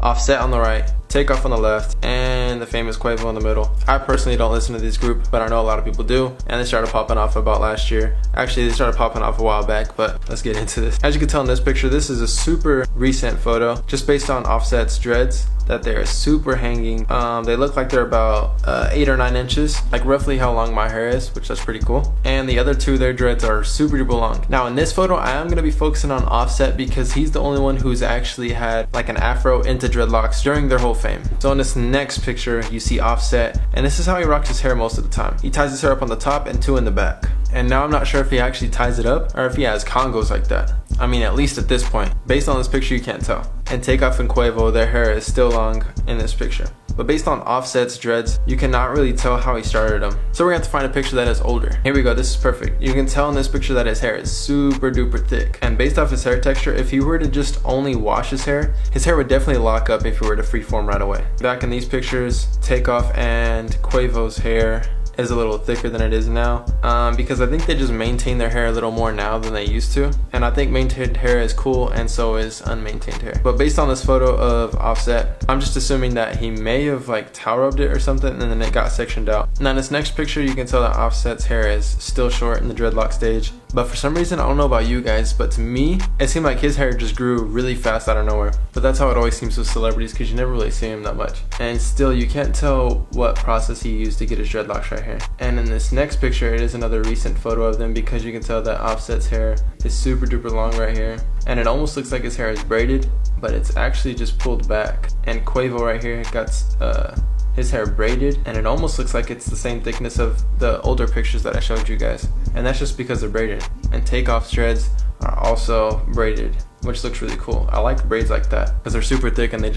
Offset on the right, Takeoff on the left, and the famous Quavo in the middle. I personally don't listen to this group, but I know a lot of people do, and they started popping off about last year. Actually, they started popping off a while back, but let's get into this. As you can tell in this picture, this is a super recent photo, just based on Offset's dreads, that they're super hanging. They look like they're about 8 or 9 inches, like roughly how long my hair is, which that's pretty cool. And the other two, their dreads are super duper long. Now in this photo, I am going to be focusing on Offset because he's the only one who's actually had like an afro into dreadlocks during their whole fame. So in this next picture, you see Offset, and this is how he rocks his hair most of the time. He ties his hair up on the top and 2 in the back. And now I'm not sure if he actually ties it up or if he has congos like that. I mean, at least at this point. Based on this picture, you can't tell. And Takeoff and Quavo, their hair is still long in this picture. But based on Offset's dreads, you cannot really tell how he started them. So we're gonna have to find a picture that is older. Here we go, this is perfect. You can tell in this picture that his hair is super duper thick. And based off his hair texture, if he were to just only wash his hair would definitely lock up if he were to freeform right away. Back in these pictures, Takeoff and Quavo's hair is a little thicker than it is now, because I think they just maintain their hair a little more now than they used to, and I think maintained hair is cool and so is unmaintained hair. But based on this photo of Offset, I'm just assuming that he may have like towel rubbed it or something and then it got sectioned out. Now in this next picture, you can tell that Offset's hair is still short in the dreadlock stage, but for some reason, I don't know about you guys, but to me it seemed like his hair just grew really fast out of nowhere. But that's how it always seems with celebrities, because you never really see him that much, and still you can't tell what process he used to get his dreadlocks right here. And in this next picture, it is another recent photo of them, because you can tell that Offset's hair is super duper long right here, and it almost looks like his hair is braided, but it's actually just pulled back. And Quavo right here got his hair braided, and it almost looks like it's the same thickness of the older pictures that I showed you guys, and that's just because they're braided. And Takeoff's dreads are also braided, which looks really cool. I like braids like that because they're super thick and they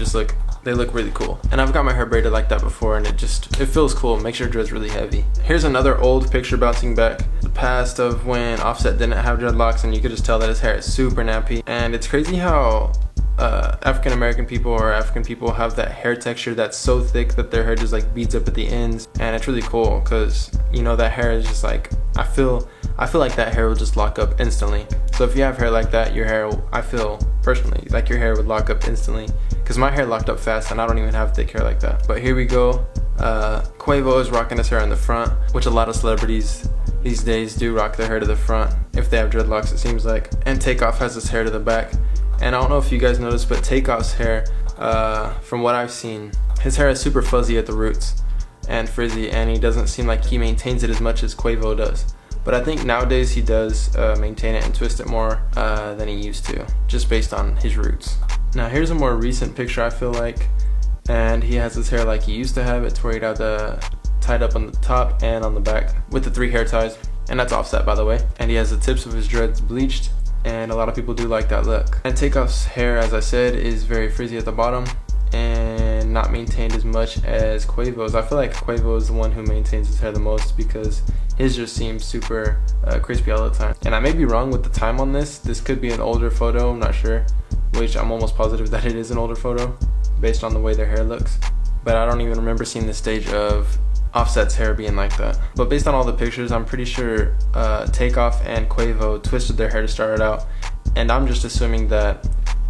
look really cool. And I've got my hair braided like that before, and it feels cool. It makes your dreads really heavy. Here's another old picture bouncing back the past of when Offset didn't have dreadlocks, and you could just tell that his hair is super nappy. And it's crazy how African American people or African people have that hair texture that's so thick that their hair just like beads up at the ends, and it's really cool because, you know, that hair is just like, I feel like that hair will just lock up instantly. So if you have hair like that, your hair, I feel personally like your hair would lock up instantly, because my hair locked up fast and I don't even have thick hair like that. But here we go. Quavo is rocking his hair in the front, which a lot of celebrities these days do rock their hair to the front if they have dreadlocks, it seems like. And Takeoff has his hair to the back. And I don't know if you guys noticed, but Takeoff's hair, from what I've seen, his hair is super fuzzy at the roots and frizzy, and he doesn't seem like he maintains it as much as Quavo does. But I think nowadays he does maintain it and twist it more than he used to, just based on his roots. Now here's a more recent picture, I feel like, and he has his hair like he used to have it, to where he'd have the tied up on the top and on the back with the 3 hair ties, and that's Offset, by the way. And he has the tips of his dreads bleached, and a lot of people do like that look. And Takeoff's hair, as I said, is very frizzy at the bottom and not maintained as much as Quavo's. I feel like Quavo is the one who maintains his hair the most, because his just seems super crispy all the time. And I may be wrong with the time on this. This could be an older photo, I'm not sure, which I'm almost positive that it is an older photo based on the way their hair looks. But I don't even remember seeing the stage of Offset's hair being like that. But based on all the pictures, I'm pretty sure Takeoff and Quavo twisted their hair to start it out, and I'm just assuming that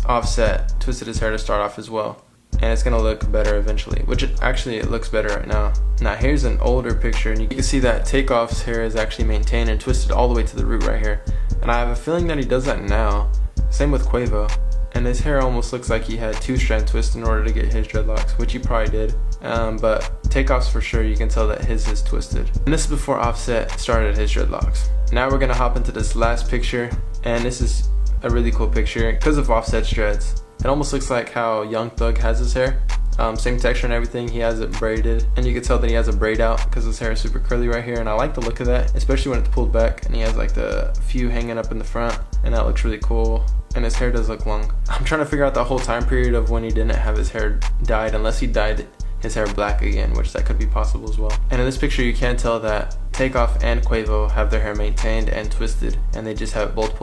Offset twisted his hair to start off as well, and it's gonna look better eventually, which it looks better right now. Now here's an older picture, and you can see that Takeoff's hair is actually maintained and twisted all the way to the root right here, and I have a feeling that he does that now. Same with Quavo, and his hair almost looks like he had 2-strand twists in order to get his dreadlocks, which he probably did. But Takeoff's for sure, you can tell that his is twisted. And this is before Offset started his dreadlocks. Now we're gonna hop into this last picture, and this is a really cool picture because of Offset's dreads. It almost looks like how Young Thug has his hair. Same texture and everything, he has it braided, and you can tell that he has a braid out because his hair is super curly right here, and I like the look of that, especially when it's pulled back and he has like the few hanging up in the front, and that looks really cool. And his hair does look long. I'm trying to figure out the whole time period of when he didn't have his hair dyed, unless he dyed his hair black again, which that could be possible as well. And in this picture, you can tell that Takeoff and Quavo have their hair maintained and twisted, and they just have it both pulled